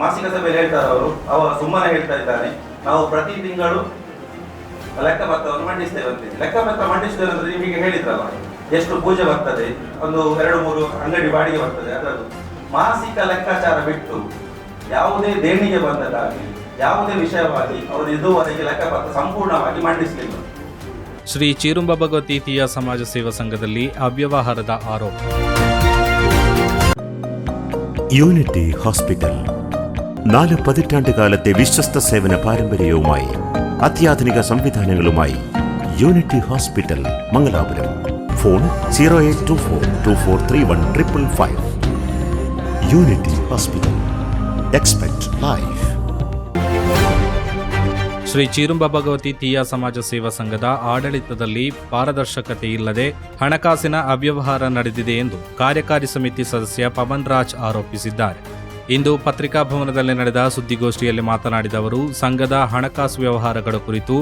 ಮಾಸಿಕ ಸಭೆಯಲ್ಲಿ ಹೇಳ್ತಾರೆ ಅವರು ಸುಮ್ಮನೆ ಹೇಳ್ತಾ ಇದ್ದಾನೆ, ನಾವು ಪ್ರತಿ ತಿಂಗಳು ಲೆಕ್ಕಪತ್ರವನ್ನು ಮಂಡಿಸ್ತೇವೆ ಅಂತೀವಿ. ಲೆಕ್ಕಪತ್ರ ಮಂಡಿಸ್ತೇವೆ ಅಂದ್ರೆ ನಿಮಗೆ ಹೇಳಿದ್ರಲ್ಲ, ಎಷ್ಟು ಪೂಜೆ ಬರ್ತದೆ, ಒಂದು 2-3 ಅಂಗಡಿ ಬಾಡಿಗೆ ಬರ್ತದೆ, ಅದರದ್ದು ಮಾಸಿಕ ಲೆಕ್ಕಾಚಾರ ಬಿಟ್ಟು ಯಾವುದೇ ದೇಣಿಗೆ ಬಂದದ್ದಾಗಲಿ ಯಾವುದೇ ವಿಷಯವಾಗಿ ಅವರು ಇದುವರೆಗೆ ಲೆಕ್ಕಪತ್ರ ಸಂಪೂರ್ಣವಾಗಿ ಮಂಡಿಸಲಿಲ್ಲ. ಶ್ರೀ ಚೀರುಂಬ ಭಗವತಿ ತೀಯ ಸಮಾಜ ಸೇವಾ ಸಂಘದಲ್ಲಿ ಅವ್ಯವಹಾರದ ಆರೋಪ. യൂണിറ്റി ഹോസ്പിറ്റൽ 4 പതിറ്റാണ്ടുകാലത്തെ വിശ്വസ്ത സേവന പാരമ്പര്യവുമായി അത്യാധുനിക സംവിധാനങ്ങളുമായി Unity Hospital Mangalapuram. Phone 0824243155. Unity Hospital. Expect life. Shri Cheerumba Bhagavathi Thiyya ಸಮಾಜ ಸೇವಾ ಸಂಘದ ಆಡಳಿತದಲ್ಲಿ ಪಾರದರ್ಶಕತೆ ಇಲ್ಲದೆ ಹಣಕಾಸಿನ ಅವ್ಯವಹಾರ ನಡೆದಿದೆ ಎಂದು ಕಾರ್ಯಕಾರಿ ಸಮಿತಿ ಸದಸ್ಯ ಪವನ್ ರಾಜ್ ಆರೋಪಿಸಿದ್ದಾರೆ. ಇಂದು ಪತ್ರಿಕಾಭವನದಲ್ಲಿ ನಡೆದ ಸುದ್ದಿಗೋಷ್ಠಿಯಲ್ಲಿ ಮಾತನಾಡಿದ ಅವರು, ಸಂಘದ ಹಣಕಾಸು ವ್ಯವಹಾರಗಳ ಕುರಿತು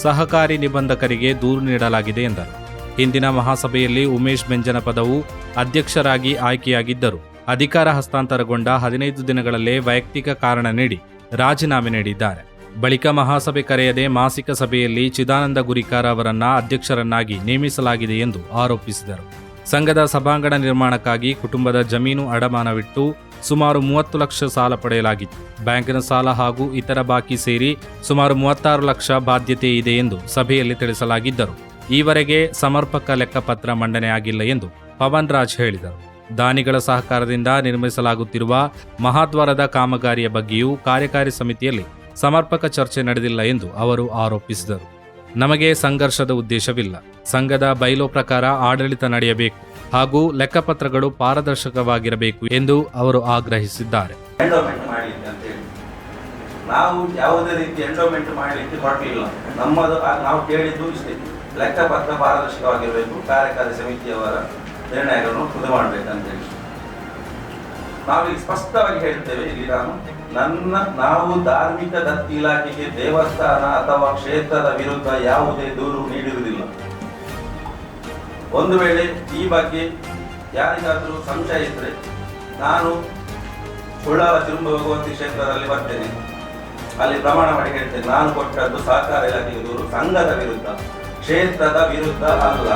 ಸಹಕಾರಿ ನಿಬಂಧಕರಿಗೆ ದೂರು ನೀಡಲಾಗಿದೆ ಎಂದರು. ಹಿಂದಿನ ಮಹಾಸಭೆಯಲ್ಲಿ ಉಮೇಶ್ ಬೆಂಜನಪದವು ಅಧ್ಯಕ್ಷರಾಗಿ ಆಯ್ಕೆಯಾಗಿದ್ದರು. ಅಧಿಕಾರ ಹಸ್ತಾಂತರಗೊಂಡ 15 ದಿನಗಳಲ್ಲೇ ವೈಯಕ್ತಿಕ ಕಾರಣ ನೀಡಿ ರಾಜೀನಾಮೆ ನೀಡಿದ್ದಾರೆ. ಬಳಿಕ ಮಹಾಸಭೆ ಕರೆಯದೆ ಮಾಸಿಕ ಸಭೆಯಲ್ಲಿ ಚಿದಾನಂದ ಗುರಿಕಾರ ಅವರನ್ನ ಅಧ್ಯಕ್ಷರನ್ನಾಗಿ ನೇಮಿಸಲಾಗಿದೆ ಎಂದು ಆರೋಪಿಸಿದರು. ಸಂಘದ ಸಭಾಂಗಣ ನಿರ್ಮಾಣಕ್ಕಾಗಿ ಕುಟುಂಬದ ಜಮೀನು ಅಡಮಾನವಿಟ್ಟು ಸುಮಾರು 30 ಲಕ್ಷ ಸಾಲ ಪಡೆಯಲಾಗಿತ್ತು. ಬ್ಯಾಂಕಿನ ಸಾಲ ಹಾಗೂ ಇತರ ಬಾಕಿ ಸೇರಿ ಸುಮಾರು 36 ಲಕ್ಷ ಬಾಧ್ಯತೆ ಇದೆ ಎಂದು ಸಭೆಯಲ್ಲಿ ತಿಳಿಸಲಾಗಿದ್ದರು. ಈವರೆಗೆ ಸಮರ್ಪಕ ಲೆಕ್ಕಪತ್ರ ಮಂಡನೆಯಾಗಿಲ್ಲ ಎಂದು ಪವನ್ ರಾಜ್ ಹೇಳಿದರು. ದಾನಿಗಳ ಸಹಕಾರದಿಂದ ನಿರ್ಮಿಸಲಾಗುತ್ತಿರುವ ಮಹಾದ್ವಾರದ ಕಾಮಗಾರಿಯ ಬಗ್ಗೆಯೂ ಕಾರ್ಯಕಾರಿ ಸಮಿತಿಯಲ್ಲಿ ಸಮರ್ಪಕ ಚರ್ಚೆ ನಡೆದಿಲ್ಲ ಎಂದು ಅವರು ಆರೋಪಿಸಿದರು. ನಮಗೆ ಸಂಘರ್ಷದ ಉದ್ದೇಶವಿಲ್ಲ. ಸಂಘದ ಬೈಲೋ ಪ್ರಕಾರ ಆಡಳಿತ ನಡೆಯಬೇಕು ಹಾಗೂ ಲೆಕ್ಕಪತ್ರಗಳು ಪಾರದರ್ಶಕವಾಗಿರಬೇಕು ಎಂದು ಅವರು ಆಗ್ರಹಿಸಿದ್ದಾರೆ. ನಾವು ಯಾವುದೇ ರೀತಿ ಎಂಡೋಮೆಂಟ್ ಮಾಡಲಿಕ್ಕೆ ಹೊರಟಿಲ್ಲ. ನಮ್ಮದು ನಾವು ಕೇಳಿದ್ದು ಇಷ್ಟೇ, ಲೆಕ್ಕಪತ್ರ ಪಾರದರ್ಶಕವಾಗಿರಬೇಕು, ಕಾರ್ಯಕಾರಿ ಸಮಿತಿಯವರ ನಿರ್ಣಯಗಳನ್ನು ಖುದ್ದು ಮಾಡಬೇಕಂತೇಳಿ ನಾವೀಗ ಸ್ಪಷ್ಟವಾಗಿ ಹೇಳ್ತೇವೆ. ಇಲ್ಲಿ ನಾವು ಧಾರ್ಮಿಕ ದತ್ತಿ ಇಲಾಖೆಗೆ ದೇವಸ್ಥಾನ ಅಥವಾ ಕ್ಷೇತ್ರದ ವಿರುದ್ಧ ಯಾವುದೇ ದೂರು ನೀಡಿರುವುದಿಲ್ಲ. ಒಂದು ವೇಳೆ ಈ ಬಗ್ಗೆ ಯಾರಿಗಾದರೂ ಸಂಶಯ ಇದ್ದರೆ ನಾನು ಸುಳ್ಳಾಲ ಚೀರುಂಬ ಭಗವತಿ ಕ್ಷೇತ್ರದಲ್ಲಿ ಬರ್ತೇನೆ, ಅಲ್ಲಿ ಪ್ರಮಾಣ ಮಾಡಿ ಹೇಳ್ತೇನೆ, ನಾನು ಕೊಟ್ಟದ್ದು ಸಹಕಾರ ಇಲಾಖೆಗೆ ದೂರು ಸಂಘದ ವಿರುದ್ಧ, ಕ್ಷೇತ್ರದ ವಿರುದ್ಧ ಅಲ್ಲ.